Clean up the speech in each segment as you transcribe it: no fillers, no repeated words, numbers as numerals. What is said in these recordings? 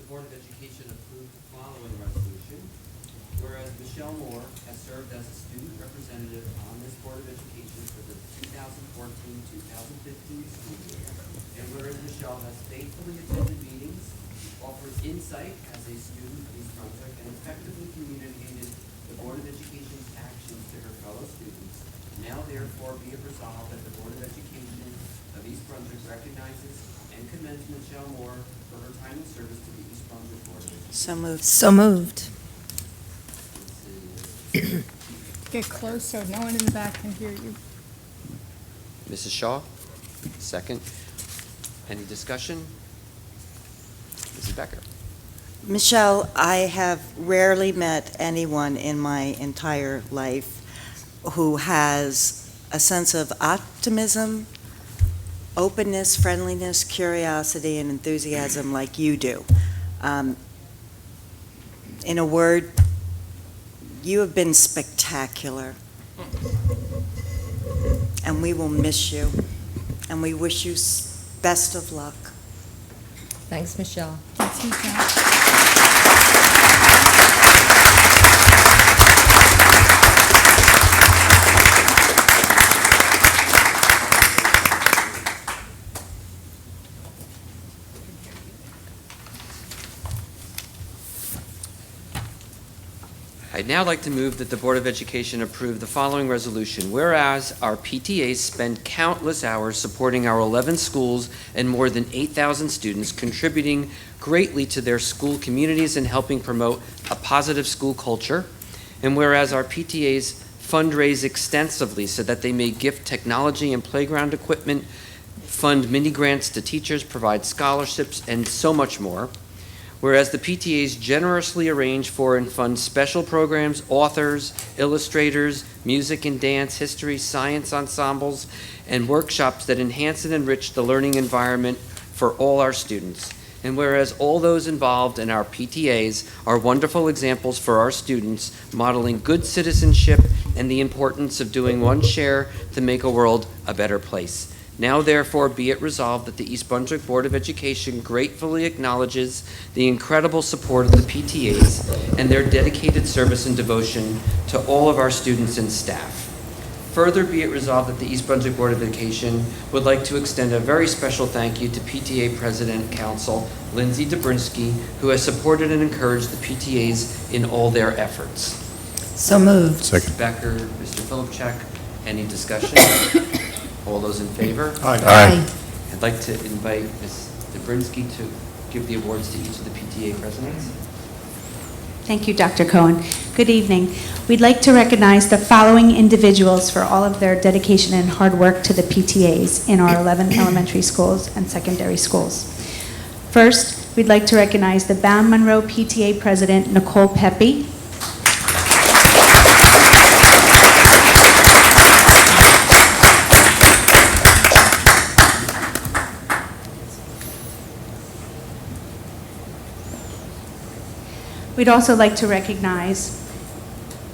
Board of Education approve the following resolution. Whereas Michelle Moore has served as a student representative on this Board of Education for the 2014-2015 school year, and whereas Michelle has faithfully attended meetings, offered insight as a student of East Brunswick, and effectively communicated the Board of Education's actions to her fellow students, now therefore be it resolved that the Board of Education of East Brunswick recognizes and commends Michelle Moore for her time and service to the East Brunswick Board of Education. So moved. So moved. Get close so no one in the back can hear you. Mrs. Shaw, second. Any discussion? Mrs. Becker. Michelle, I have rarely met anyone in my entire life who has a sense of optimism, openness, friendliness, curiosity, and enthusiasm like you do. In a word, you have been spectacular, and we will miss you, and we wish you best of luck. Thanks, Michelle. Thanks, Michelle. I'd now like to move that the Board of Education approve the following resolution. Whereas our PTAs spend countless hours supporting our 11 schools and more than 8,000 students, contributing greatly to their school communities and helping promote a positive school culture. And whereas our PTAs fundraise extensively so that they may gift technology and playground equipment, fund mini grants to teachers, provide scholarships, and so much more. Whereas the PTAs generously arrange for and fund special programs, authors, illustrators, music and dance, history, science ensembles, and workshops that enhance and enrich the learning environment for all our students. And whereas all those involved in our PTAs are wonderful examples for our students, modeling good citizenship and the importance of doing one's share to make a world a better place. Now therefore be it resolved that the East Brunswick Board of Education gratefully acknowledges the incredible support of the PTAs and their dedicated service and devotion to all of our students and staff. Further be it resolved that the East Brunswick Board of Education would like to extend a very special thank you to PTA President Council Lindsay Dobrinsky, who has supported and encouraged the PTAs in all their efforts. So moved. Second. Becker, Mr. Filipchak, any discussion? All those in favor? Aye. I'd like to invite Ms. Dobrinsky to give the awards to each of the PTA presidents. Thank you, Dr. Cohen. Good evening. We'd like to recognize the following individuals for all of their dedication and hard work to the PTAs in our 11 elementary schools and secondary schools. First, we'd like to recognize the Bound Monroe PTA President, Nicole Pepe. We'd also like to recognize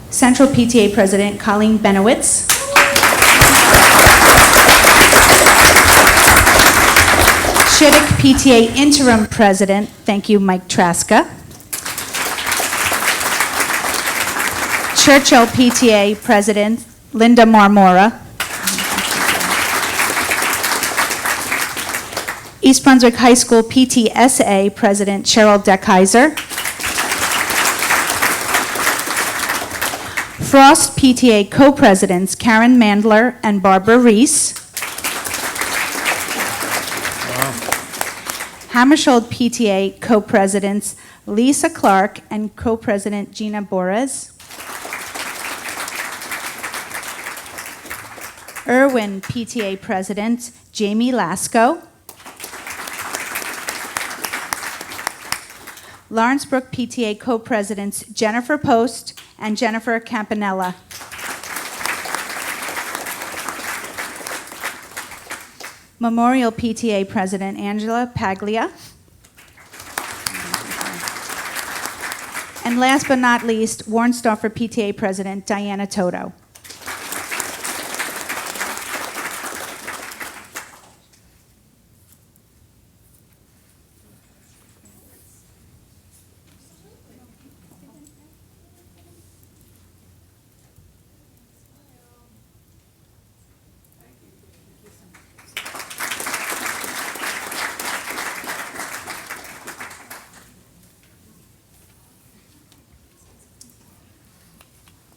Central PTA President Colleen Benowitz. Shiddick PTA Interim President, thank you, Mike Traska. Churchill PTA President, Linda Marmora. East Brunswick High School PTSA President, Cheryl Deckheiser. Frost PTA Co-Presidents Karen Mandler and Barbara Reese. Hammersholt PTA Co-Presidents Lisa Clark and Co-President Gina Borres. Irwin PTA President Jamie Lasco. Lawrence Brook PTA Co-Presidents Jennifer Post and Jennifer Campanella. Memorial PTA President Angela Paglia. And last but not least, Warnstoffer PTA President Diana Toto.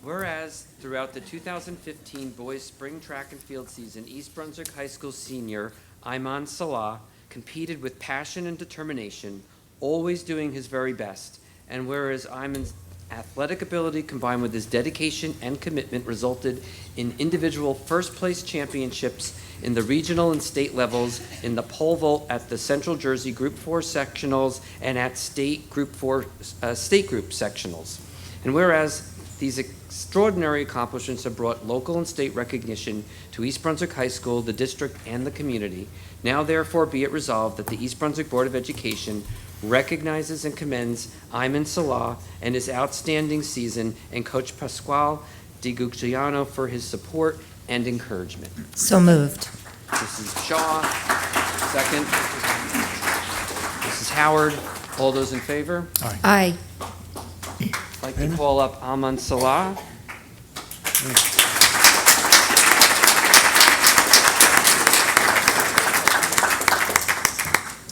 Whereas throughout the 2015 boys spring track and field season, East Brunswick High School senior Ayman Salah competed with passion and determination, always doing his very best. And whereas Ayman's athletic ability combined with his dedication and commitment resulted in individual first-place championships in the regional and state levels in the pole vault at the Central Jersey Group 4 sectionals and at state Group 4 state group sectionals. And whereas these extraordinary accomplishments have brought local and state recognition to East Brunswick High School, the district, and the community, now therefore be it resolved that the East Brunswick Board of Education recognizes and commends Ayman Salah and his outstanding season and Coach Pasquale DiGugliano for his support and encouragement. So moved. Mrs. Shaw, second. Mrs. Howard, all those in favor? Aye. I'd like to call up Ayman Salah.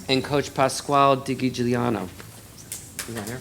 And Coach Pasquale DiGugliano. You want here?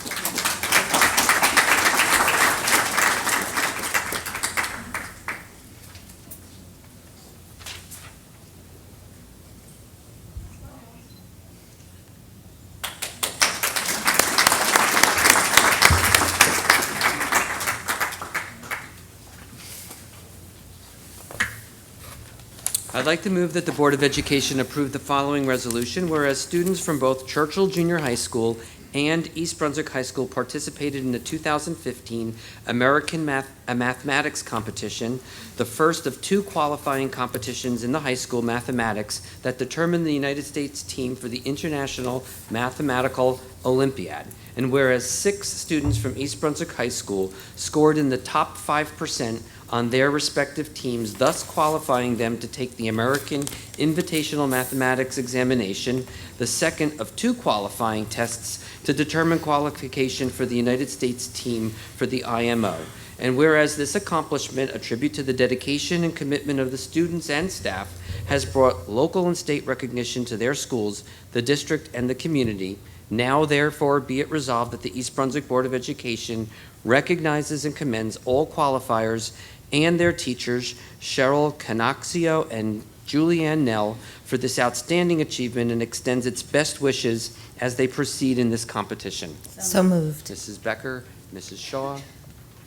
I'd like to move that the Board of Education approve the following resolution, whereas students from both Churchill Junior High School and East Brunswick High School participated in the 2015 American Mathematics Competition, the first of two qualifying competitions in the high school mathematics that determined the United States team for the International Mathematical Olympiad. And whereas 6 students from East Brunswick High School scored in the top 5% on their respective teams, thus qualifying them to take the American Invitational Mathematics Examination, the second of 2 qualifying tests to determine qualification for the United States team for the IMO. And whereas this accomplishment, a tribute to the dedication and commitment of the students and staff, has brought local and state recognition to their schools, the district, and the community, now therefore be it resolved that the East Brunswick Board of Education recognizes and commends all qualifiers and their teachers, Cheryl Canoxio and Julianne Nell, for this outstanding achievement and extends its best wishes as they proceed in this competition. So moved. Mrs. Becker, Mrs. Shaw,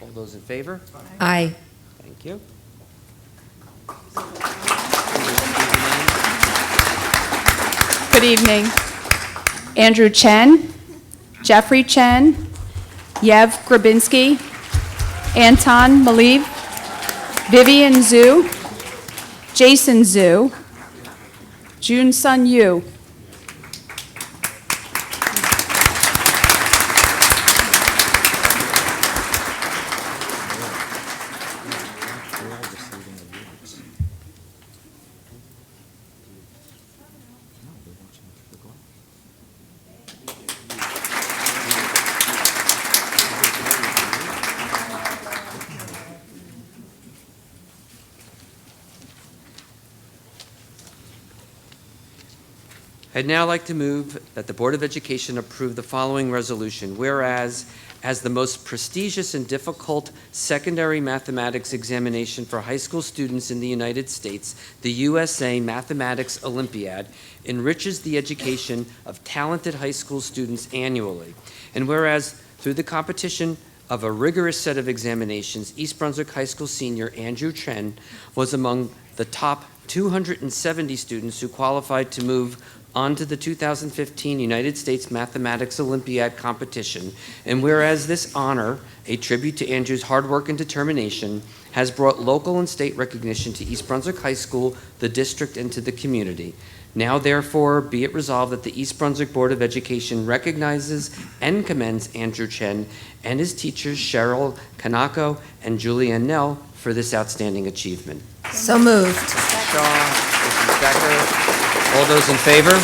all those in favor? Aye. Thank you. Good evening. Andrew Chen, Jeffrey Chen, Yev Grabinski, Anton Maliv, Vivian Zhu, Jason Zhu, Jun Sun Yu. I'd now like to move that the Board of Education approve the following resolution. Whereas, as the most prestigious and difficult secondary mathematics examination for high school students in the United States, the USA Mathematics Olympiad enriches the education of talented high school students annually. And whereas, through the competition of a rigorous set of examinations, East Brunswick High School senior Andrew Chen was among the top 270 students who qualified to move on to the 2015 United States Mathematics Olympiad competition. And whereas this honor, a tribute to Andrew's hard work and determination, has brought local and state recognition to East Brunswick High School, the district, and to the community. Now therefore be it resolved that the East Brunswick Board of Education recognizes and commends Andrew Chen and his teachers Cheryl Kanako and Julianne Nell for this outstanding achievement. So moved. Mrs. Shaw, Mrs. Becker, all those in favor?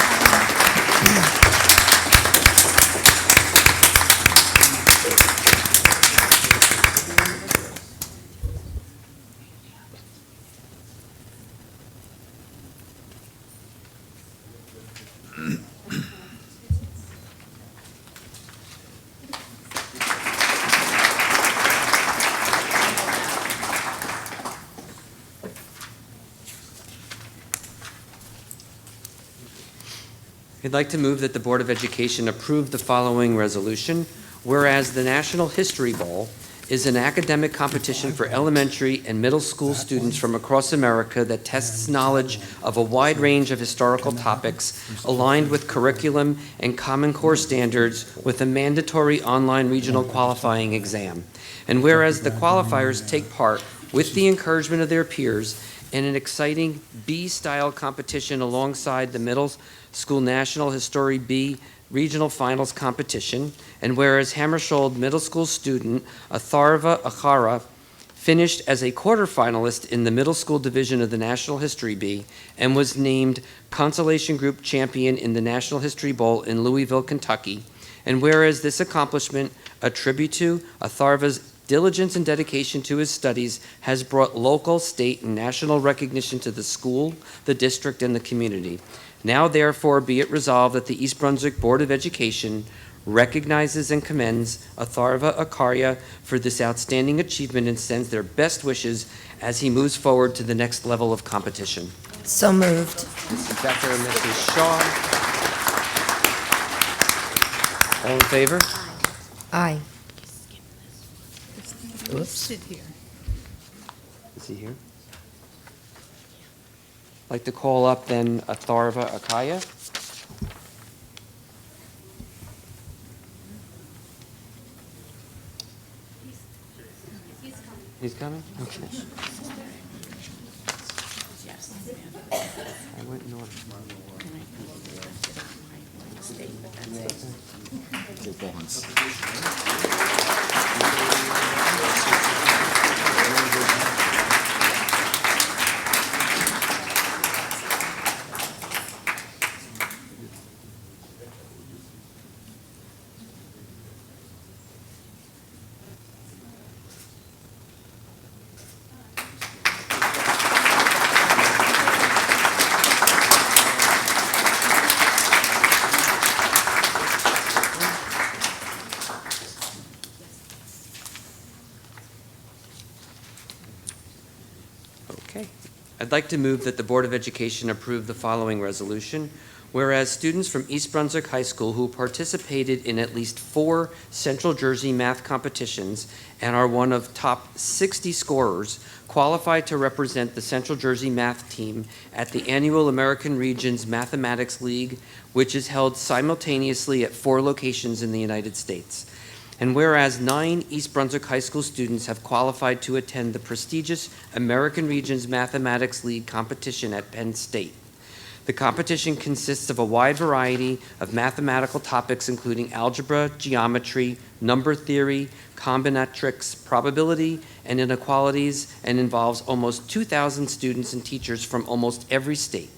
I'd like to move that the Board of Education approve the following resolution. Whereas the National History Bowl is an academic competition for elementary and middle school students from across America that tests knowledge of a wide range of historical topics aligned with curriculum and Common Core standards with a mandatory online regional qualifying exam. And whereas the qualifiers take part with the encouragement of their peers in an exciting B-style competition alongside the Middle School National History B Regional Finals competition, and whereas Hammersholt Middle School student Atharva Akhara finished as a quarterfinalist in the middle school division of the National History B and was named Consolation Group champion in the National History Bowl in Louisville, Kentucky, and whereas this accomplishment, a tribute to Atharva's diligence and dedication to his studies, has brought local, state, and national recognition to the school, the district, and the community. Now, therefore, be it resolved that the East Brunswick Board of Education recognizes and commends Atharva Akarya for this outstanding achievement and sends their best wishes as he moves forward to the next level of competition. So moved. Mrs. Becker and Mrs. Shaw. All in favor? Aye. Oops. Sit here. Is he here? I'd like to call up then Atharva Akaya. He's coming? Okay. I went north. Okay. I'd like to move that the Board of Education approve the following resolution. Whereas students from East Brunswick High School who participated in at least 4 Central Jersey math competitions and are one of top 60 scorers qualified to represent the Central Jersey math team at the annual American Regions Mathematics League, which is held simultaneously at 4 locations in the United States. And whereas 9 East Brunswick High School students have qualified to attend the prestigious American Regions Mathematics League competition at Penn State. The competition consists of a wide variety of mathematical topics including algebra, geometry, number theory, combinatorics, probability, and inequalities, and involves almost 2,000 students and teachers from almost every state.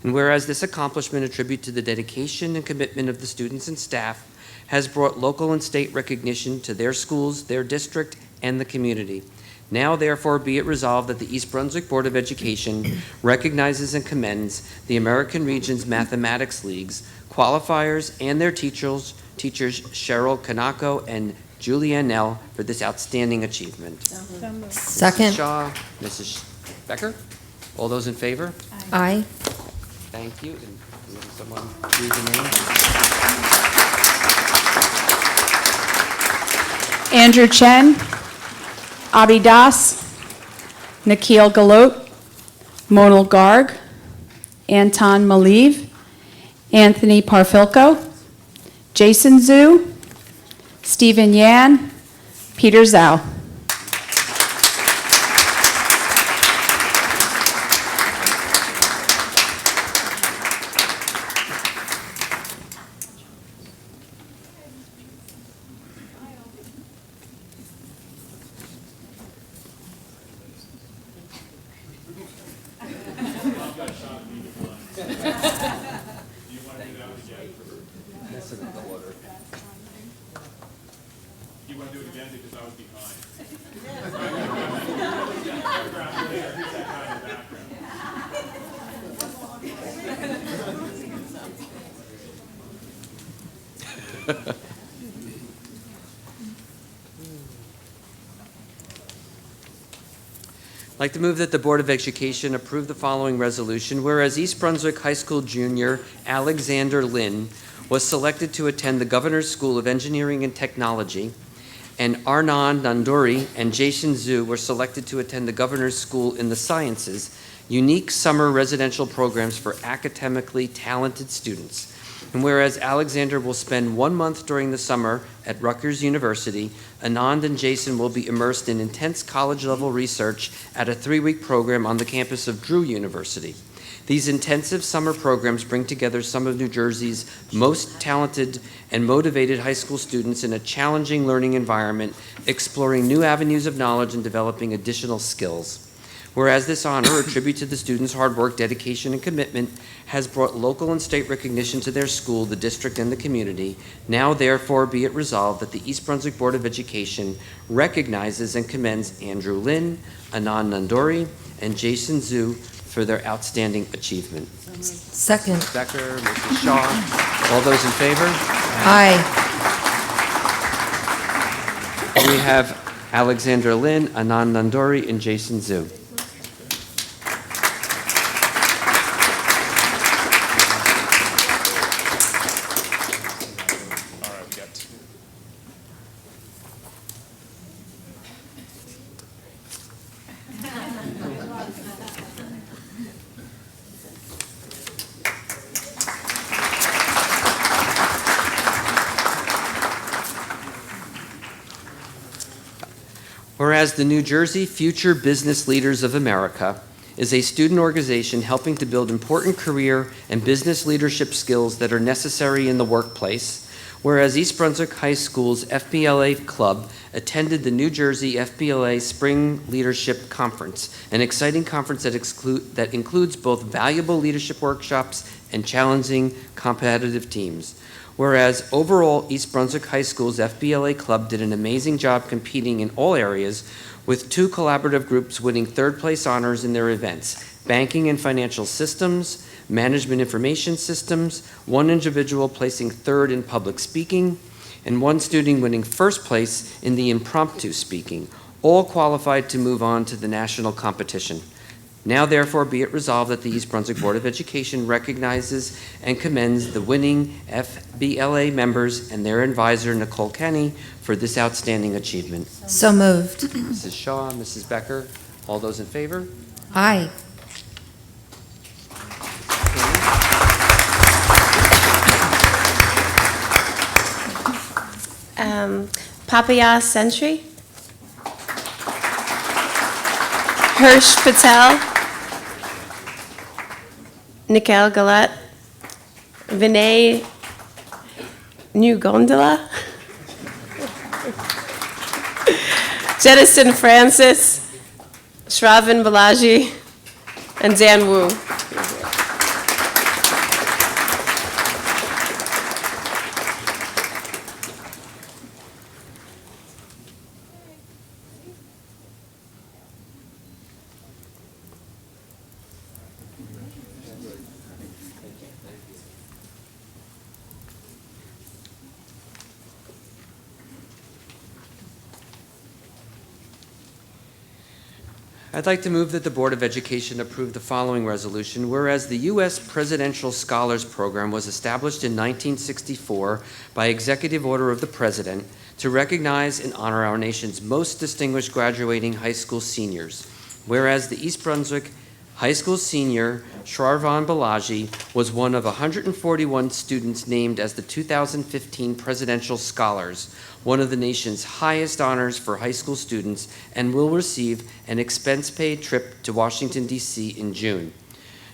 And whereas this accomplishment, a tribute to the dedication and commitment of the students and staff, has brought local and state recognition to their schools, their district, and the community. Now, therefore, be it resolved that the East Brunswick Board of Education recognizes and commends the American Regions Mathematics League's qualifiers and their teachers Cheryl Kanako and Julianne Nell for this outstanding achievement. Second. Mrs. Shaw, Mrs. Becker, all those in favor? Aye. Thank you. And will someone read the name? Andrew Chen, Abhi Das, Nikhil Galot, Monal Garg, Anton Maliv, Anthony Parfilko, Jason Zhu, Stephen Yan, Peter Zhao. You want to do it again because I was behind. I'd like to move that the Board of Education approve the following resolution. Whereas East Brunswick High School junior Alexander Lin was selected to attend the Governor's School of Engineering and Technology, and Arnan Nanduri and Jason Zhu were selected to attend the Governor's School in the Sciences, unique summer residential programs for academically talented students. And whereas Alexander will spend 1 month during the summer at Rutgers University, Anand and Jason will be immersed in intense college-level research at a 3-week program on the campus of Drew University. These intensive summer programs bring together some of New Jersey's most talented and motivated high school students in a challenging learning environment, exploring new avenues of knowledge and developing additional skills. Whereas this honor, a tribute to the students' hard work, dedication, and commitment, has brought local and state recognition to their school, the district, and the community, now therefore be it resolved that the East Brunswick Board of Education recognizes and commends Andrew Lin, Anand Nanduri, and Jason Zhu for their outstanding achievement. Second. Mrs. Becker, Mrs. Shaw, all those in favor? Aye. And we have Alexander Lin, Anand Nanduri, and Jason Zhu. All right, we got two. Whereas the New Jersey Future Business Leaders of America is a student organization helping to build important career and business leadership skills that are necessary in the workplace, whereas East Brunswick High School's FBLA Club attended the New Jersey FBLA Spring Leadership Conference, an exciting conference that includes both valuable leadership workshops and challenging competitive teams. Whereas overall, East Brunswick High School's FBLA Club did an amazing job competing in all areas, with 2 collaborative groups winning third-place honors in their events: banking and financial systems, management information systems, 1 individual placing 3rd in public speaking, and 1 student winning 1st place in the impromptu speaking, all qualified to move on to the national competition. Now therefore be it resolved that the East Brunswick Board of Education recognizes and commends the winning FBLA members and their advisor, Nicole Kenny, for this outstanding achievement. So moved. Mrs. Shaw, Mrs. Becker, all those in favor? Aye. Papaya Sentry, Hirsch Patel, Nikhil Galat, Vinay New Gondola, Jettison Francis, Shravan Balaji, and Dan Wu. I'd like to move that the Board of Education approve the following resolution. Whereas the U.S. Presidential Scholars Program was established in 1964 by executive order of the President to recognize and honor our nation's most distinguished graduating high school seniors. Whereas the East Brunswick High School senior Shravan Balaji was one of 141 students named as the 2015 Presidential Scholars, one of the nation's highest honors for high school students, and will receive an expense-paid trip to Washington, D.C. in June.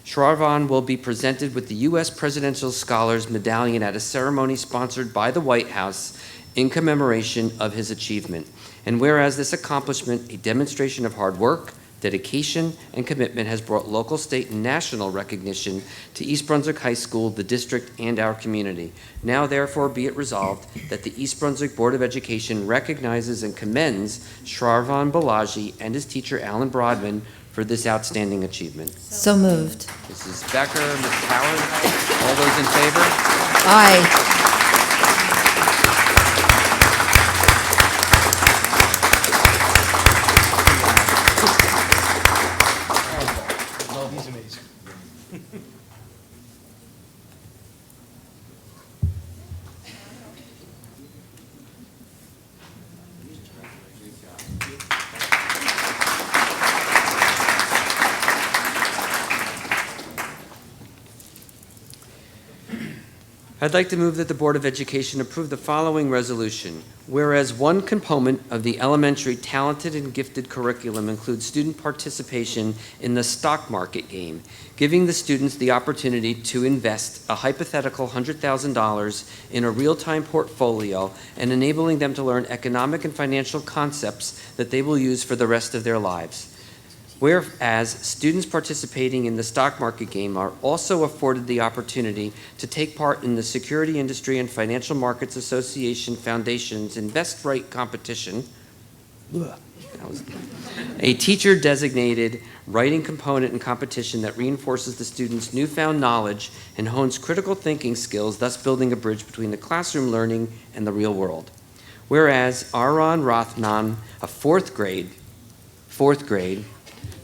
Shravan will be presented with the U.S. Presidential Scholars Medallion at a ceremony sponsored by the White House in commemoration of his achievement. And whereas this accomplishment, a demonstration of hard work, dedication, and commitment, has brought local, state, and national recognition to East Brunswick High School, the district, and our community. Now, therefore, be it resolved that the East Brunswick Board of Education recognizes and commends Shravan Balaji and his teacher, Alan Brodman, for this outstanding achievement. So moved. Mrs. Becker, Mrs. Howard, all those in favor? Aye. I'd like to move that the Board of Education approve the following resolution. Whereas one component of the elementary talented and gifted curriculum includes student participation in the stock market game, giving the students the opportunity to invest a hypothetical $100,000 in a real-time portfolio and enabling them to learn economic and financial concepts that they will use for the rest of their lives. Whereas students participating in the stock market game are also afforded the opportunity to take part in the Security Industry and Financial Markets Association Foundation's Invest Right competition, a teacher-designated writing component and competition that reinforces the students' newfound knowledge and hones critical thinking skills, thus building a bridge between the classroom learning and the real world. Whereas Aaron Rothman, a fourth grade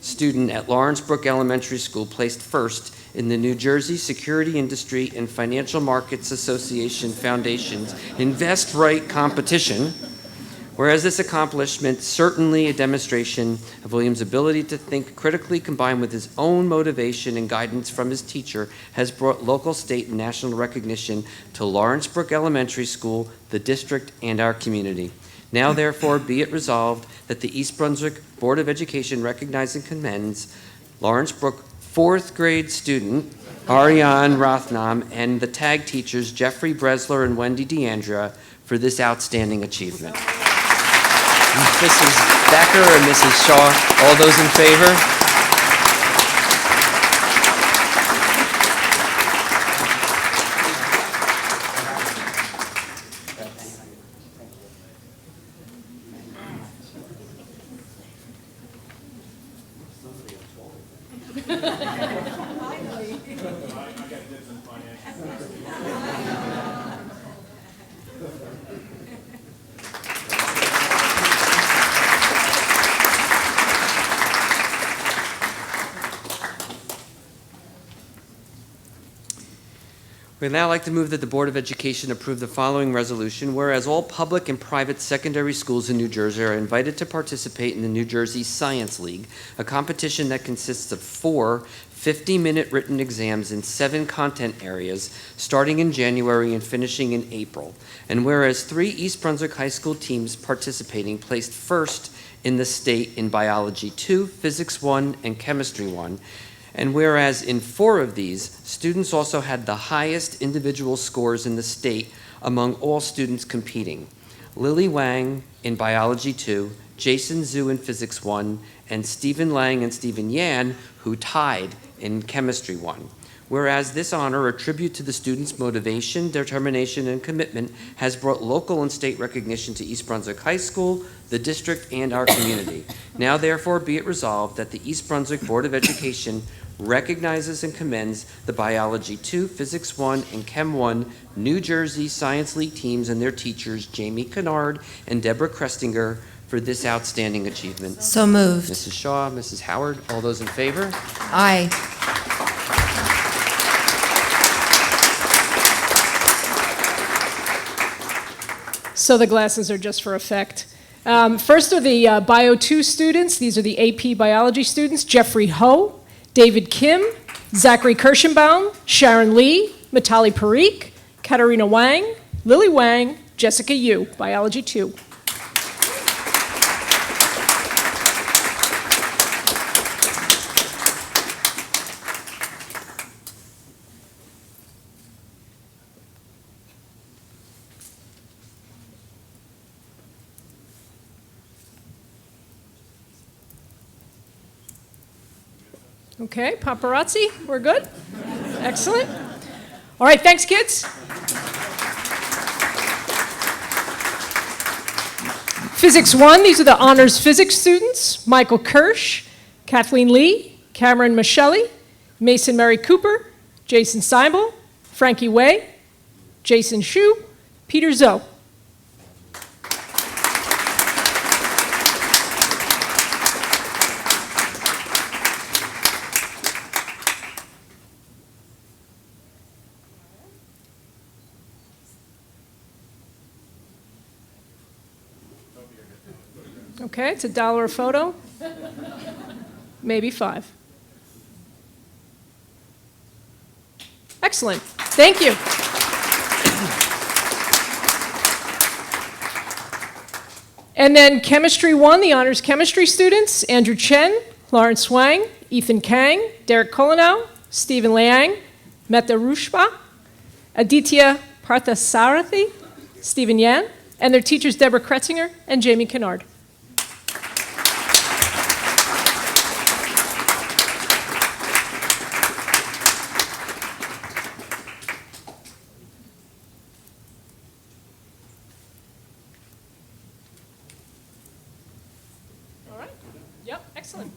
student at Lawrence Brook Elementary School, placed first in the New Jersey Security Industry and Financial Markets Association Foundation's Invest Right competition. Whereas this accomplishment, certainly a demonstration of William's ability to think critically combined with his own motivation and guidance from his teacher, has brought local, state, and national recognition to Lawrence Brook Elementary School, the district, and our community. Now, therefore, be it resolved that the East Brunswick Board of Education recognizes and commends Lawrence Brook fourth grade student Ariane Rothnam and the tag teachers Jeffrey Bresler and Wendy DeAndrea for this outstanding achievement. Mrs. Becker and Mrs. Shaw, all those in favor? We'd now like to move that the Board of Education approve the following resolution. Whereas all public and private secondary schools in New Jersey are invited to participate in the New Jersey Science League, a competition that consists of 4 50-minute written exams in 7 content areas, starting in January and finishing in April. And whereas 3 East Brunswick High School teams participating placed first in the state in Biology 2, Physics 1, and Chemistry 1, and whereas in 4 of these, students also had the highest individual scores in the state among all students competing. Lily Wang in Biology 2, Jason Zhu in Physics 1, and Stephen Lang and Stephen Yan, who tied in Chemistry 1. Whereas this honor, a tribute to the students' motivation, determination, and commitment, has brought local and state recognition to East Brunswick High School, the district, and our community. Now, therefore, be it resolved that the East Brunswick Board of Education recognizes and commends the Biology 2, Physics 1, and Chem 1 New Jersey Science League teams and their teachers, Jamie Kennard and Deborah Krestinger, for this outstanding achievement. So moved. Mrs. Shaw, Mrs. Howard, all those in favor? Aye. So the glasses are just for effect. First are the Bio 2 students. These are the AP Biology students. Jeffrey Ho, David Kim, Zachary Kirschenbaum, Sharon Lee, Mitali Parikh, Katarina Wang, Lily Wang, Jessica Yu, Biology 2. Okay, paparazzi, we're good? Excellent. All right, thanks, kids. Physics 1, these are the honors physics students. Michael Kirsch, Kathleen Lee, Cameron Michelli, Mason Mary Cooper, Jason Seibel, Frankie Way, Jason Shu, Peter Zoe. Okay, it's $1 a photo, maybe 5. Excellent, thank you. And then Chemistry 1, the honors chemistry students, Andrew Chen, Lawrence Wang, Ethan Kang, Derek Colinow, Stephen Liang, Meta Rushba, Aditya Parthasarathi, Stephen Yan, and their teachers Deborah Kretzinger and Jamie Kennard. All right. Yep, excellent.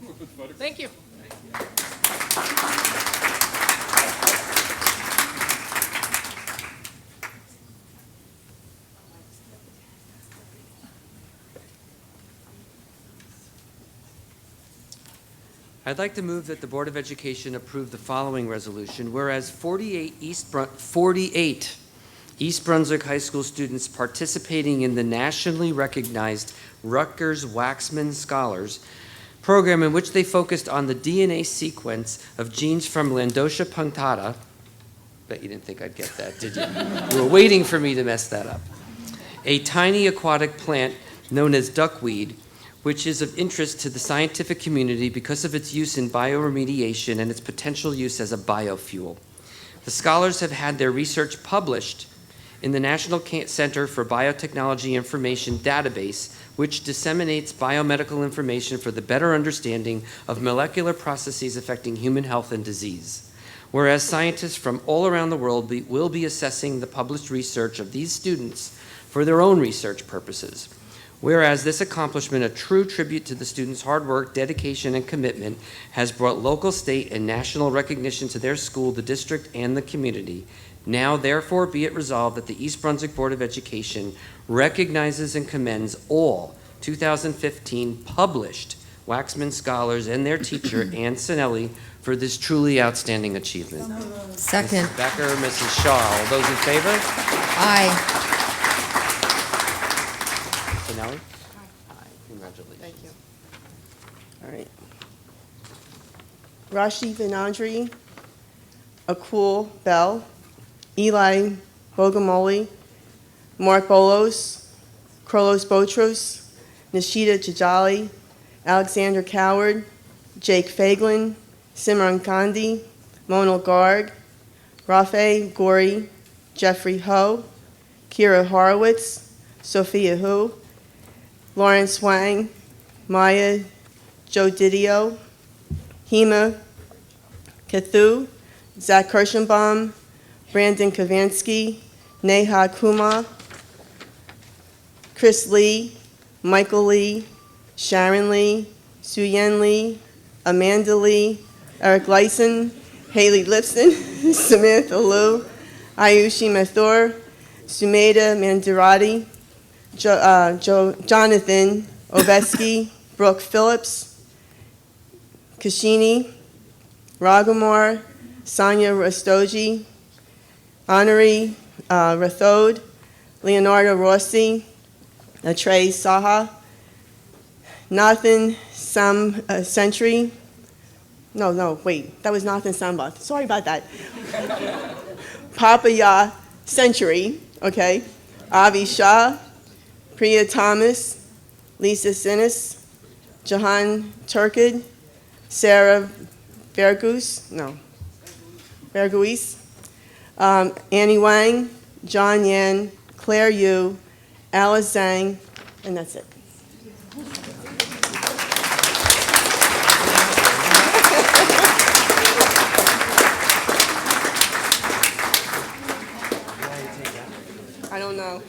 Thank you. I'd like to move that the Board of Education approve the following resolution. Whereas 48 East Brunswick High School students participating in the nationally recognized Rutgers-Waxman Scholars program, in which they focused on the DNA sequence of genes from Landocia punctata. Bet you didn't think I'd get that, did you? You were waiting for me to mess that up. A tiny aquatic plant known as duckweed, which is of interest to the scientific community because of its use in bioremediation and its potential use as a biofuel. The scholars have had their research published in the National Center for Biotechnology Information database, which disseminates biomedical information for the better understanding of molecular processes affecting human health and disease. Whereas scientists from all around the world will be assessing the published research of these students for their own research purposes. Whereas this accomplishment, a true tribute to the students' hard work, dedication, and commitment, has brought local, state, and national recognition to their school, the district, and the community. Now, therefore, be it resolved that the East Brunswick Board of Education recognizes and commends all 2015 published Waxman scholars and their teacher, Ann Sinelli, for this truly outstanding achievement. Second. Mrs. Becker, Mrs. Shaw, all those in favor? Aye. Sinelli? Aye. Congratulations. Thank you. All right. Rashi Vinandri, Akul Bell, Eli Bogomoli, Mark Bolos, Krolos Botros, Nishita Jajali, Alexander Coward, Jake Faglin, Simran Gandhi, Monal Garg, Rafe Gori, Jeffrey Ho, Kira Horowitz, Sophia Hu, Lawrence Wang, Maya Jodidio, Hema Kathu, Zach Kirschenbaum, Brandon Kavansky, Neha Kumar, Chris Lee, Michael Lee, Sharon Lee, Suyen Lee, Amanda Lee, Eric Lyson, Haley Lipson, Samantha Liu, Ayushi Mathur, Sumeda Mandirati, Jonathan Oveski, Brooke Phillips, Kashini, Ragamar, Sonia Rastogi, Honoree Rathod, Leonardo Rossi, Trey Saha, Nathan Sentry. No, wait, that was Nathan Sambath. Sorry about that. Papaya Century, okay. Avi Shah, Priya Thomas, Lisa Sinis, Jahan Turkid, Sarah Verguis, Annie Wang, John Yan, Claire Yu, Alice Zhang, and that's it. I don't know.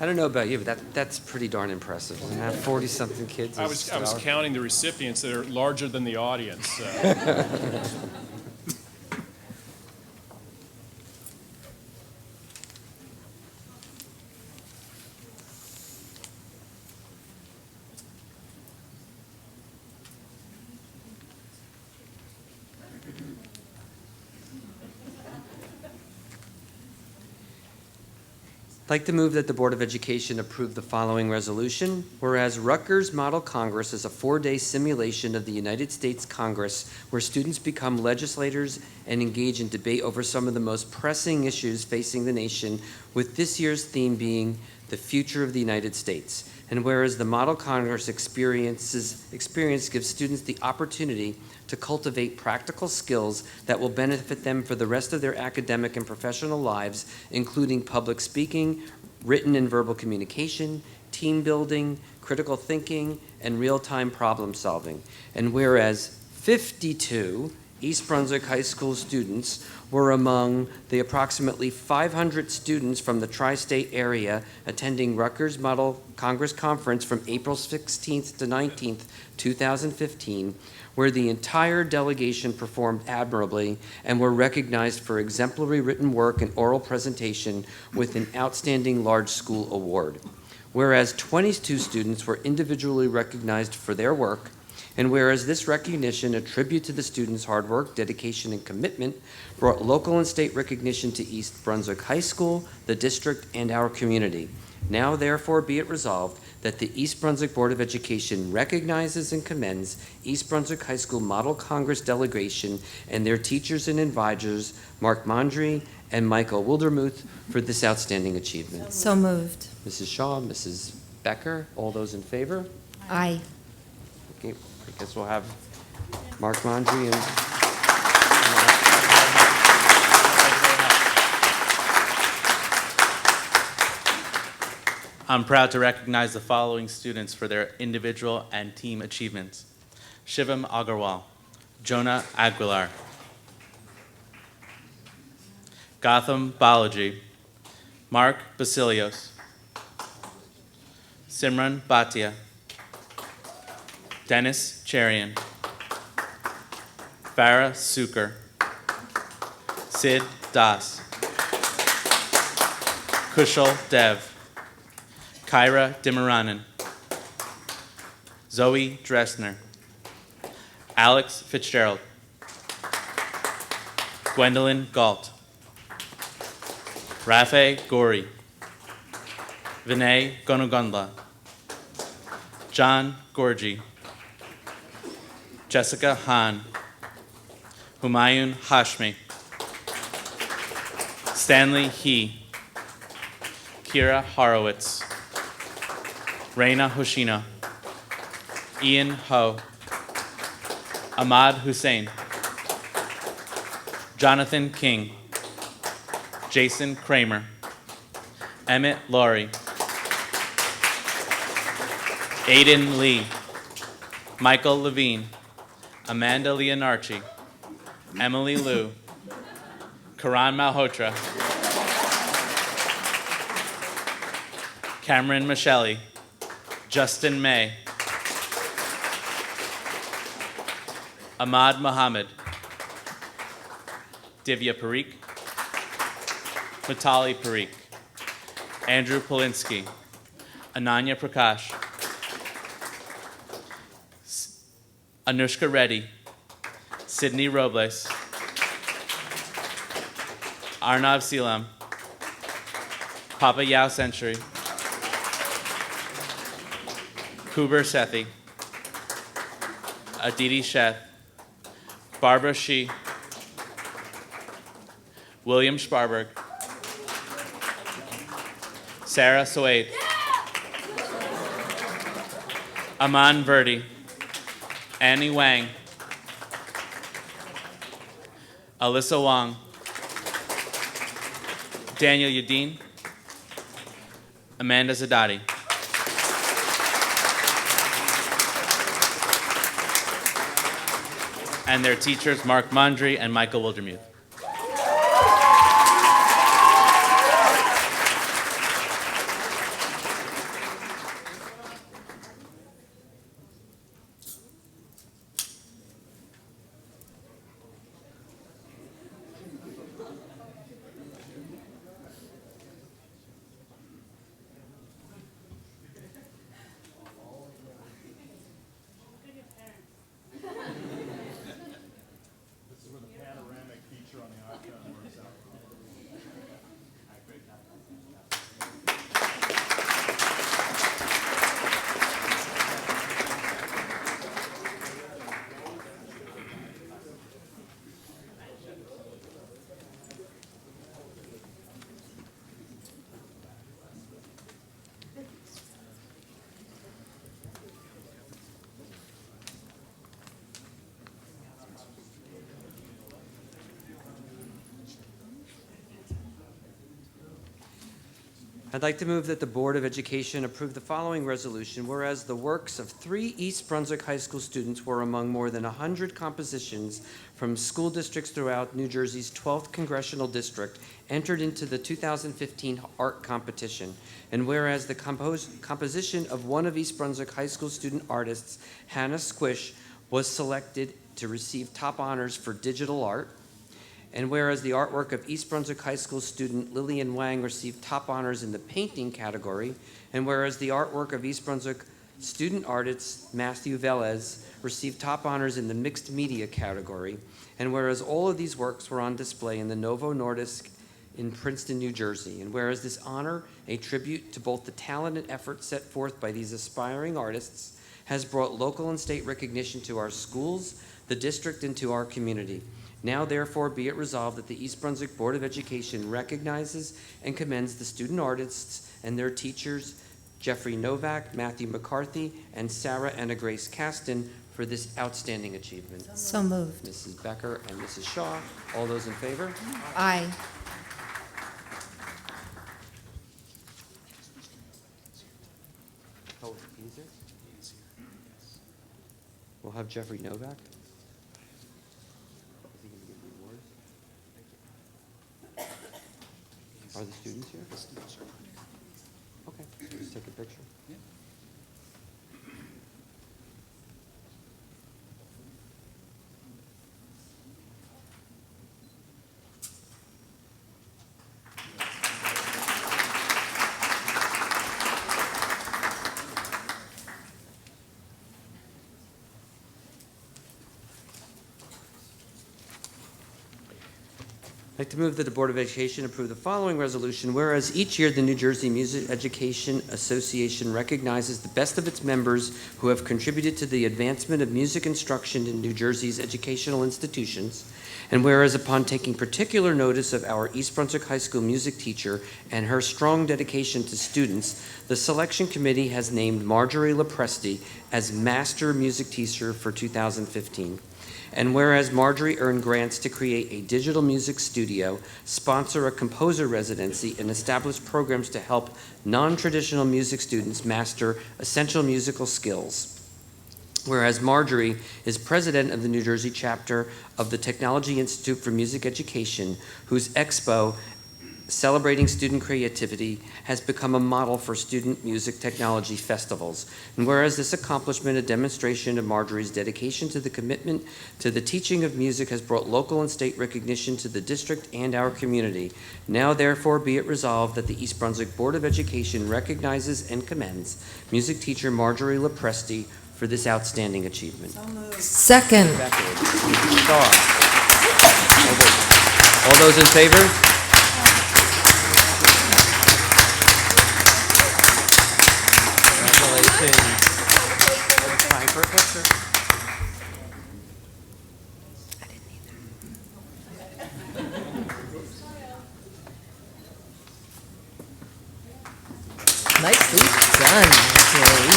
I don't know about you, but that's pretty darn impressive. And have 40-something kids. I was counting the recipients that are larger than the audience. I'd like to move that the Board of Education approve the following resolution. Whereas Rutgers Model Congress is a 4-day simulation of the United States Congress where students become legislators and engage in debate over some of the most pressing issues facing the nation, with this year's theme being the future of the United States. And whereas the Model Congress experience gives students the opportunity to cultivate practical skills that will benefit them for the rest of their academic and professional lives, including public speaking, written and verbal communication, team building, critical thinking, and real-time problem solving. And whereas 52 East Brunswick High School students were among the approximately 500 students from the tri-state area attending Rutgers Model Congress Conference from April 16th to 19th, 2015, where the entire delegation performed admirably and were recognized for exemplary written work and oral presentation with an outstanding large school award. Whereas 22 students were individually recognized for their work, and whereas this recognition, a tribute to the students' hard work, dedication, and commitment, brought local and state recognition to East Brunswick High School, the district, and our community. Now, therefore, be it resolved that the East Brunswick Board of Education recognizes and commends East Brunswick High School Model Congress delegation and their teachers and advisors, Mark Mondry and Michael Wildermuth, for this outstanding achievement. So moved. Mrs. Shaw, Mrs. Becker, all those in favor? Aye. Okay, I guess we'll have Mark Mondry and... I'm proud to recognize the following students for their individual and team achievements. Shivam Agarwal, Jonah Aguilar, Gotham Balaji, Mark Basilios, Simran Bhatia, Dennis Cherian, Farah Sukar, Sid Das, Kushal Dev, Kyra Dimaranan, Zoe Dressner, Alex Fitzgerald, Gwendolyn Galt, Rafe Gori, Vinay Gonugandla, John Gorgi, Jessica Hahn, Humayun Hashmi, Stanley He, Kira Horowitz, Reina Hoshina, Ian Ho, Ahmad Hussein, Jonathan King, Jason Kramer, Emmett Laurie, Aiden Lee, Michael Levine, Amanda Leonarchi, Emily Liu, Karan Malhotra, Cameron Michelli, Justin May, Ahmad Mohammed, Divya Parikh, Mitali Parikh, Andrew Polinsky, Ananya Prakash, Anushka Reddy, Sydney Robles, Arnav Seelam, Papa Yao Century, Kuber Sethi, Aditi Sheth, Barbara Shi, William Sparberg, Sarah Soade, Aman Verdi, Annie Wang, Alyssa Wong, Daniel Yadin, Amanda Zadati. And their teachers, Mark Mondry and Michael Wildermuth. I'd like to move that the Board of Education approve the following resolution, whereas the works of 3 East Brunswick High School students were among more than 100 compositions from school districts throughout New Jersey's 12th Congressional District entered into the 2015 art competition, and whereas the composition of one of East Brunswick High School student artists, Hannah Squish, was selected to receive top honors for digital art, and whereas the artwork of East Brunswick High School student Lillian Wang received top honors in the painting category, and whereas the artwork of East Brunswick student artist Matthew Velez received top honors in the mixed media category, and whereas all of these works were on display in the Novo Nordisk in Princeton, New Jersey, and whereas this honor, a tribute to both the talent and effort set forth by these aspiring artists, has brought local and state recognition to our schools, the district, and to our community. Now, therefore, be it resolved that the East Brunswick Board of Education recognizes and commends the student artists and their teachers, Jeffrey Novak, Matthew McCarthy, and Sarah Anna Grace Caston, for this outstanding achievement. So moved. Mrs. Becker and Mrs. Shaw, all those in favor? Aye. Oh, easier? We'll have Jeffrey Novak. Is he going to give the awards? Are the students here? Okay, just take a picture. I'd like to move that the Board of Education approve the following resolution, whereas each year the New Jersey Music Education Association recognizes the best of its members who have contributed to the advancement of music instruction in New Jersey's educational institutions, and whereas upon taking particular notice of our East Brunswick High School music teacher and her strong dedication to students, the selection committee has named Marjorie Lepresti as Master Music Teacher for 2015. And whereas Marjorie earned grants to create a digital music studio, sponsor a composer residency, and establish programs to help non-traditional music students master essential musical skills. Whereas Marjorie is president of the New Jersey chapter of the Technology Institute for Music Education, whose expo, Celebrating Student Creativity, has become a model for student music technology festivals. And whereas this accomplishment, a demonstration of Marjorie's dedication to the commitment to the teaching of music, has brought local and state recognition to the district and our community. Now, therefore, be it resolved that the East Brunswick Board of Education recognizes and commends music teacher Marjorie Lepresti for this outstanding achievement. Second. All those in favor? Time for a picture. Nicely done, Marjorie.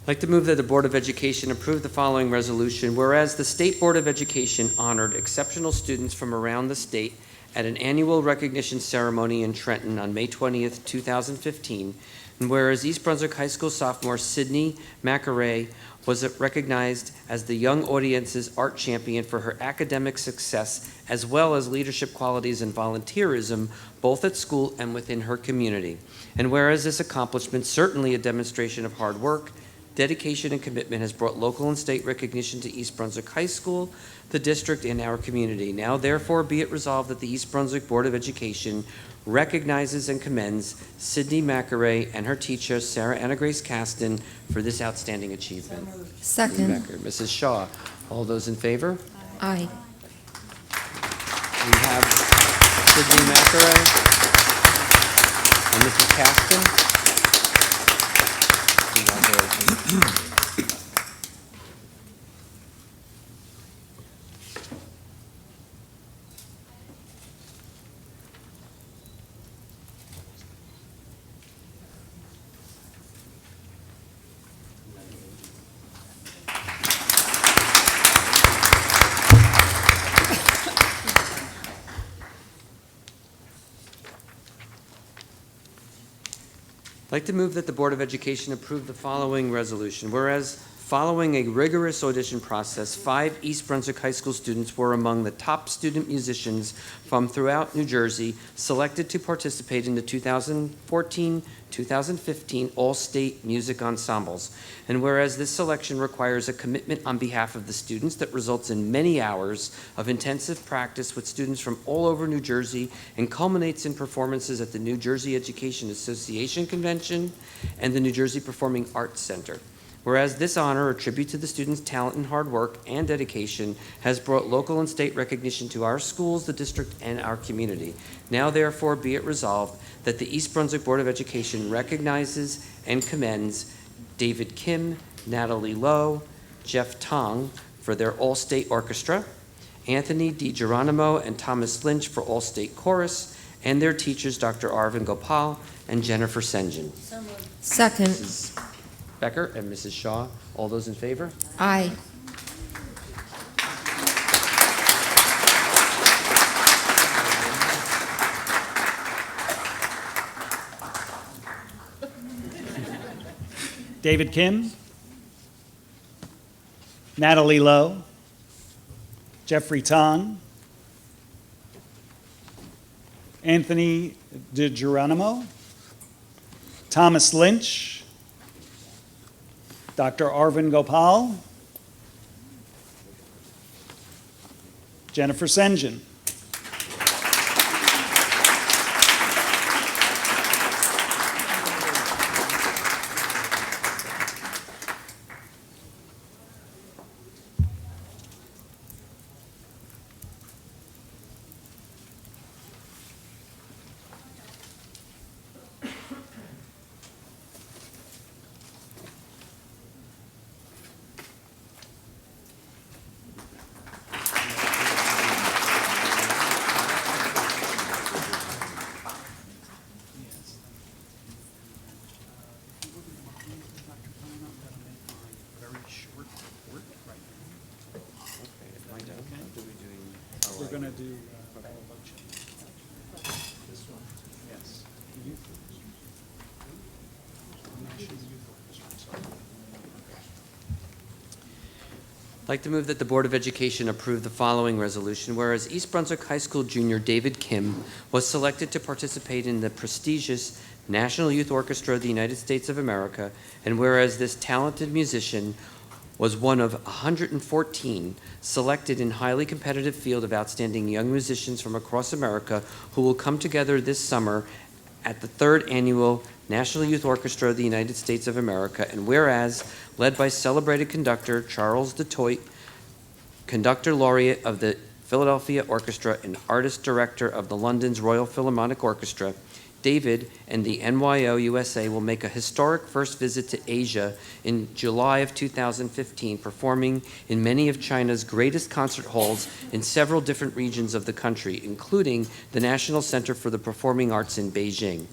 I'd like to move that the Board of Education approve the following resolution, whereas the State Board of Education honored exceptional students from around the state at an annual recognition ceremony in Trenton on May 20th, 2015, and whereas East Brunswick High School sophomore Sydney McAray was recognized as the Young Audience's art champion for her academic success, as well as leadership qualities and volunteerism, both at school and within her community. And whereas this accomplishment, certainly a demonstration of hard work, dedication, and commitment, has brought local and state recognition to East Brunswick High School, the district, and our community. Now, therefore, be it resolved that the East Brunswick Board of Education recognizes and commends Sydney McAray and her teacher, Sarah Anna Grace Caston, for this outstanding achievement. Second. Becker. Mrs. Shaw, all those in favor? Aye. We have Sydney McAray and Mrs. Caston. Congratulations. I'd like to move that the Board of Education approve the following resolution. Whereas, following a rigorous audition process, 5 East Brunswick High School students were among the top student musicians from throughout New Jersey selected to participate in the 2014-2015 All-State Music Ensembles. And whereas this selection requires a commitment on behalf of the students that results in many hours of intensive practice with students from all over New Jersey and culminates in performances at the New Jersey Education Association Convention and the New Jersey Performing Arts Center. Whereas this honor, a tribute to the students' talent and hard work and dedication, has brought local and state recognition to our schools, the district, and our community. Now therefore be it resolved that the East Brunswick Board of Education recognizes and commends David Kim, Natalie Lowe, Jeff Tong for their All-State Orchestra, Anthony DiGeronimo and Thomas Lynch for All-State Chorus, and their teachers, Dr. Arvind Gopal and Jennifer Senjan. Second. Mrs. Becker and Mrs. Shaw, all those in favor? Aye. David Kim, Natalie Lowe, Jeffrey Tong, Anthony DiGeronimo, Thomas Lynch, Dr. Arvind Gopal, Jennifer Senjan. We're going to do this one. Yes. I'd like to move that the Board of Education approve the following resolution. Whereas East Brunswick High School junior David Kim was selected to participate in the prestigious National Youth Orchestra of the United States of America, and whereas this talented musician was one of 114 selected in highly competitive field of outstanding young musicians from across America who will come together this summer at the 3rd Annual National Youth Orchestra of the United States of America, and whereas, led by celebrated conductor Charles DeToit, conductor laureate of the Philadelphia Orchestra and artist director of the London's Royal Philharmonic Orchestra, David and the NYO USA will make a historic first visit to Asia in July of 2015, performing in many of China's greatest concert halls in several different regions of the country, including the National Center for the Performing Arts in Beijing.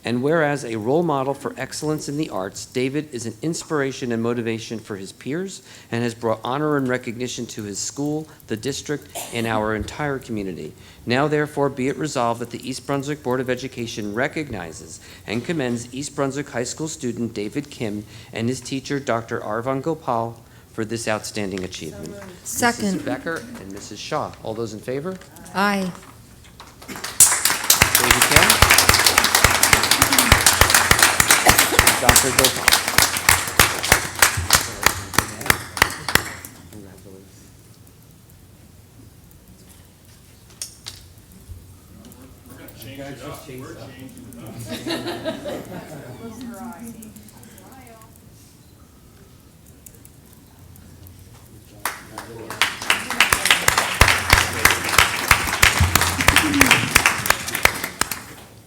And whereas a role model for excellence in the arts, David is an inspiration and motivation for his peers and has brought honor and recognition to his school, the district, and our entire community. Now therefore be it resolved that the East Brunswick Board of Education recognizes and commends East Brunswick High School student David Kim and his teacher, Dr. Arvind Gopal, for this outstanding achievement. Second. Mrs. Becker and Mrs. Shaw, all those in favor? Aye. David Kim? Dr. Gopal.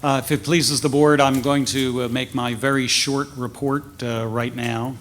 If it pleases the board, I'm going to make my very short report right now.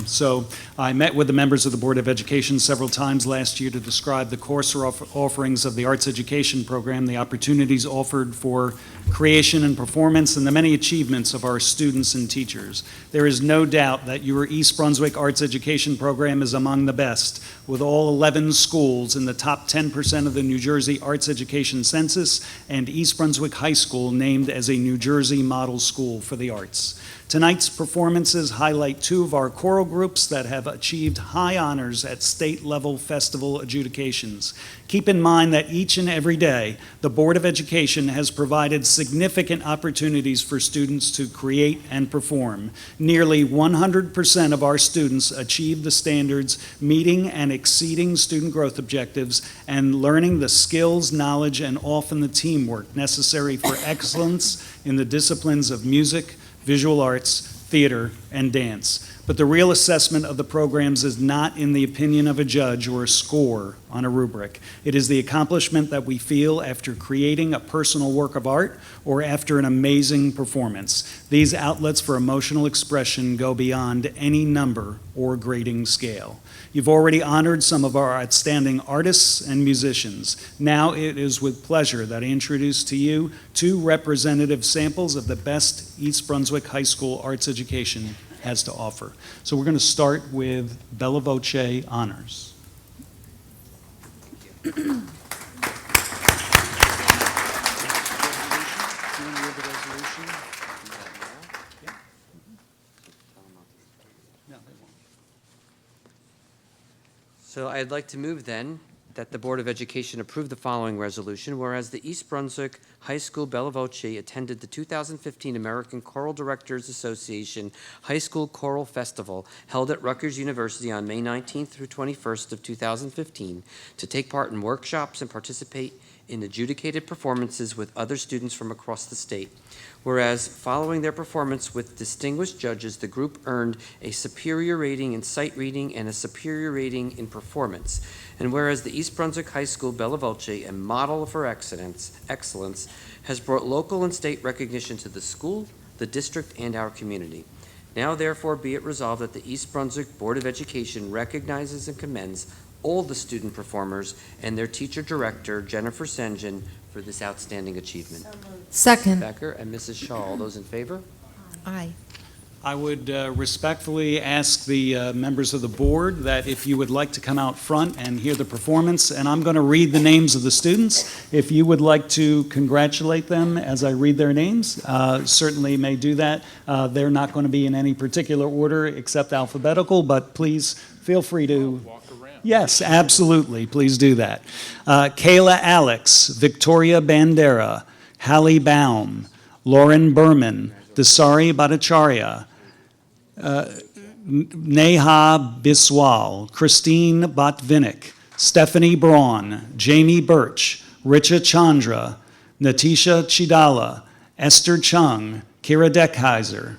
So I met with the members of the Board of Education several times last year to describe the course offerings of the arts education program, the opportunities offered for creation and performance, and the many achievements of our students and teachers. There is no doubt that your East Brunswick arts education program is among the best, with all 11 schools in the top 10% of the New Jersey Arts Education Census, and East Brunswick High School named as a New Jersey Model School for the Arts. Tonight's performances highlight two of our choral groups that have achieved high honors at state-level festival adjudications. Keep in mind that each and every day, the Board of Education has provided significant opportunities for students to create and perform. Nearly 100% of our students achieve the standards, meeting and exceeding student growth objectives, and learning the skills, knowledge, and often the teamwork necessary for excellence in the disciplines of music, visual arts, theater, and dance. But the real assessment of the programs is not in the opinion of a judge or a score on a rubric. It is the accomplishment that we feel after creating a personal work of art or after an amazing performance. These outlets for emotional expression go beyond any number or grading scale. You've already honored some of our outstanding artists and musicians. Now it is with pleasure that I introduce to you two representative samples of the best East Brunswick High School arts education has to offer. So we're going to start with Bella Voce honors. So I'd like to move then that the Board of Education approve the following resolution, whereas the East Brunswick High School Bella Voce attended the 2015 American Choral Directors Association High School Choral Festival held at Rutgers University on May 19th through 21st of 2015 to take part in workshops and participate in adjudicated performances with other students from across the state. Whereas following their performance with distinguished judges, the group earned a superior rating in sight reading and a superior rating in performance. And whereas the East Brunswick High School Bella Voce, a model for excellence, has brought local and state recognition to the school, the district, and our community. Now therefore be it resolved that the East Brunswick Board of Education recognizes and commends all the student performers and their teacher director, Jennifer Sengen, for this outstanding achievement. Second. Becker and Mrs. Shaw, all those in favor? Aye. I would respectfully ask the members of the board that if you would like to come out front and hear the performance, and I'm going to read the names of the students. If you would like to congratulate them as I read their names, certainly may do that. They're not going to be in any particular order except alphabetical, but please feel free to Walk around. Yes, absolutely. Please do that. Kayla Alex, Victoria Bandera, Hallie Baum, Lauren Berman, Dasari Bhattacharya, Neha Biswal, Christine Botvinnik, Stephanie Braun, Jamie Birch, Richa Chandra, Natisha Chidala, Esther Chung, Kira Deckheiser,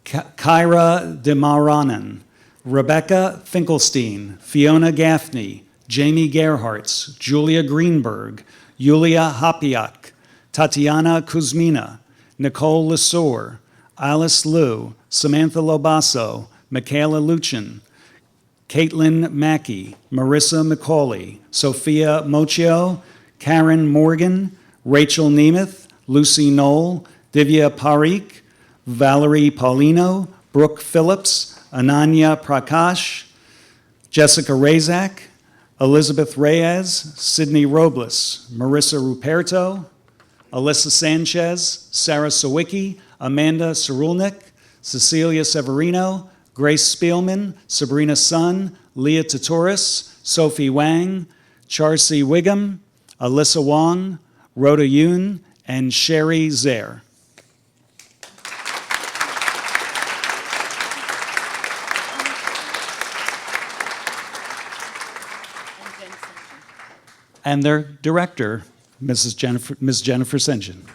Kyra Demaranan, Rebecca Finkelstein, Fiona Gaffney, Jamie Gerhartz, Julia Greenberg, Yulia Hopiak, Tatiana Kuzmina, Nicole Lesour, Alice Liu, Samantha Lobasso, Michaela Luchin, Caitlin Mackey, Marissa McCauley, Sophia Mochio, Karen Morgan, Rachel Nemeth, Lucy Knoll, Divya Parikh, Valerie Paulino, Brooke Phillips, Ananya Prakash, Jessica Razak, Elizabeth Reyes, Sydney Robles, Marissa Ruperto, Alyssa Sanchez, Sarah Sawicki, Amanda Cerulnik, Cecilia Severino, Grace Spielman, Sabrina Sun, Leah Tatoris, Sophie Wang, Charcy Wiggum, Alyssa Wong, Rhoda Yoon, and Sherry Zaire. And their director, Ms. Jennifer Sengen.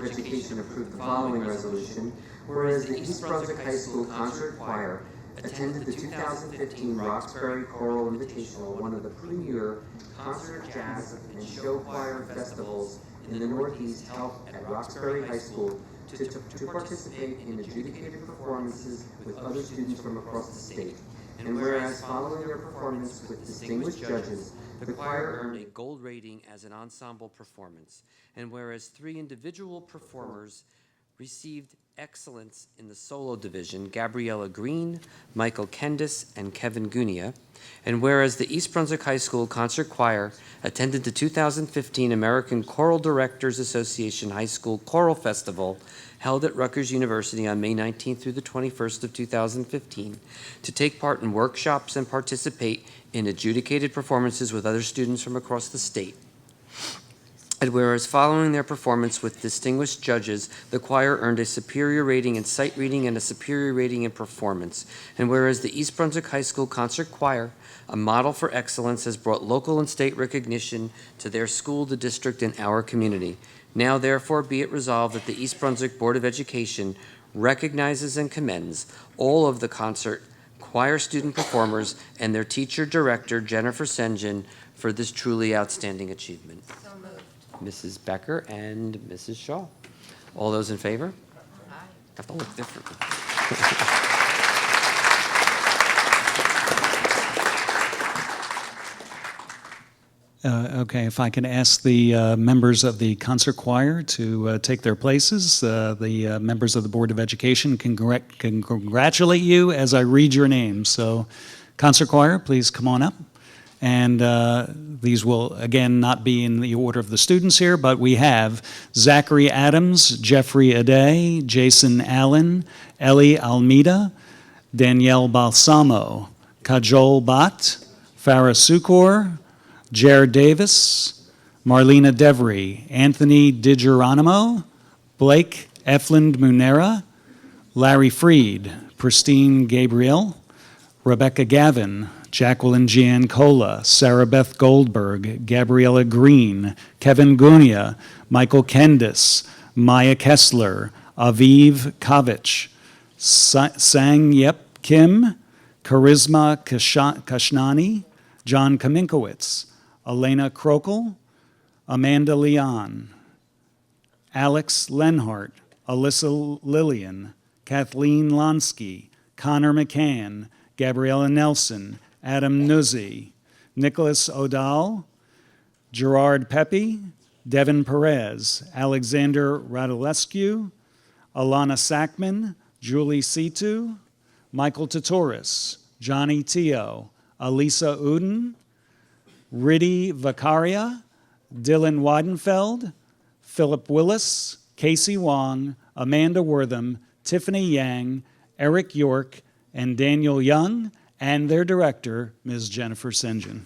of Education approve the following resolution. Whereas the East Brunswick High School Concert Choir attended the 2015 Roxbury Choral Invitational, one of the premier concert, jazz, and show choir festivals in the Northeast held at Roxbury High School to participate in adjudicated performances with other students from across the state. And whereas following their performance with distinguished judges, the choir earned a gold rating as an ensemble performance. And whereas 3 individual performers received excellence in the solo division, Gabriella Green, Michael Kendis, and Kevin Gunia. And whereas the East Brunswick High School Concert Choir attended the 2015 American Choral Directors Association High School Choral Festival held at Rutgers University on May 19th through the 21st of 2015 to take part in workshops and participate in adjudicated performances with other students from across the state. And whereas following their performance with distinguished judges, the choir earned a superior rating in sight reading and a superior rating in performance. And whereas the East Brunswick High School Concert Choir, a model for excellence, has brought local and state recognition to their school, the district, and our community. Now therefore be it resolved that the East Brunswick Board of Education recognizes and commends all of the concert choir student performers and their teacher director, Jennifer Sengen, for this truly outstanding achievement. Mrs. Becker and Mrs. Shaw. All those in favor? Aye. Have to look different. Okay, if I can ask the members of the concert choir to take their places. The members of the Board of Education can congratulate you as I read your names. So, concert choir, please come on up. And these will, again, not be in the order of the students here, but we have Zachary Adams, Jeffrey Aday, Jason Allen, Ellie Almeida, Danielle Balsamo, Kajol Bhatt, Farah Sukor, Jared Davis, Marlena Devry, Anthony DiGeronimo, Blake Eflind Munera, Larry Freed, Pristine Gabriel, Rebecca Gavin, Jacqueline Giancola, Sarah Beth Goldberg, Gabriella Green, Kevin Gunia, Michael Kendis, Maya Kessler, Aviv Kavich, Sang Yep Kim, Charisma Kashnani, John Kaminkowitz, Elena Krokel, Amanda Leon, Alex Lenhart, Alyssa Lillian, Kathleen Lonsky, Connor McCann, Gabriella Nelson, Adam Nuzzi, Nicholas O'Dall, Gerard Pepe, Devin Perez, Alexander Radulescu, Alana Sackman, Julie Situ, Michael Tatoris, Johnny Teo, Alisa Uden, Riddhi Vakaria, Dylan Weidenfeld, Philip Willis, Casey Wong, Amanda Wortham, Tiffany Yang, Eric York, and Daniel Young, and their director, Ms. Jennifer Sengen.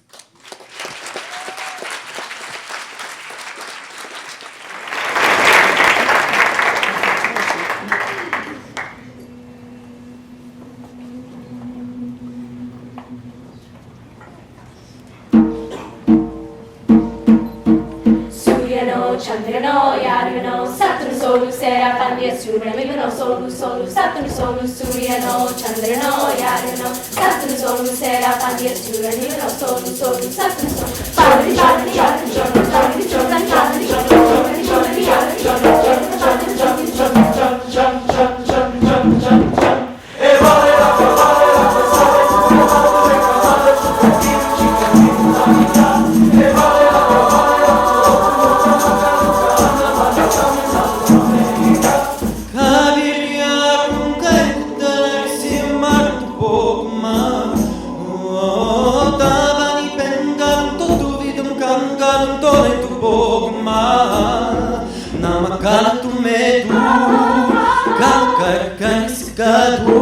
Chandrino, Yarino, Saturn Solu, Sera, Pandia, Suramino, Solu, Saturn Solu, Suriano, Chandrino, Yarino, Saturn Solu, Sera, Pandia, Suramino, Solu, Saturn Oh,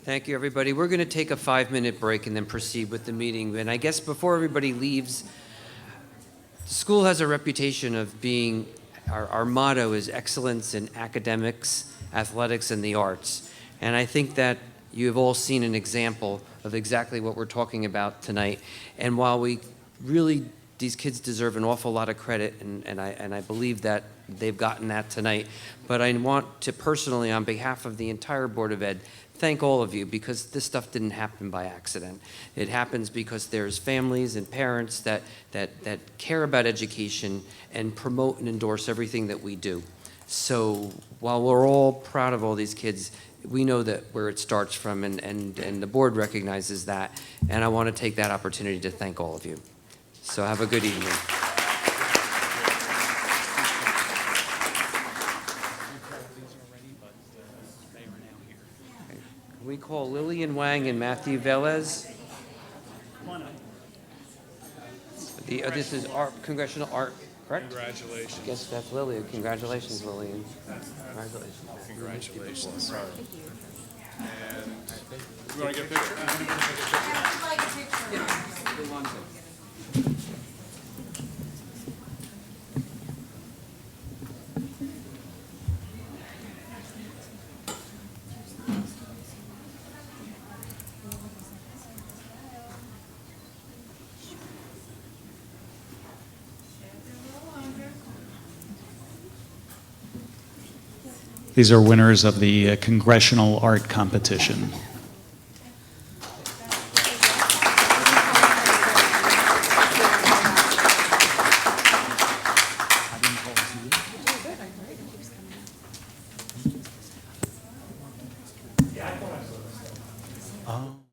Thank you, everybody. We're going to take a 5-minute break and then proceed with the meeting. And I guess before everybody leaves, the school has a reputation of being, our motto is excellence in academics, athletics, and the arts. And I think that you have all seen an example of exactly what we're talking about tonight. And while we really, these kids deserve an awful lot of credit, and I believe that they've gotten that tonight, but I want to personally, on behalf of the entire Board of Ed, thank all of you, because this stuff didn't happen by accident. It happens because there's families and parents that care about education and promote and endorse everything that we do. So while we're all proud of all these kids, we know that where it starts from, and the board recognizes that, and I want to take that opportunity to thank all of you. So have a good evening. We call Lillian Wang and Matthew Velez. This is art, congressional art, correct? Congratulations. I guess that's Lillian. Congratulations, Lillian. Congratulations. Congratulations. And you want to get a picture? These are winners of the Congressional Art Competition. Oh.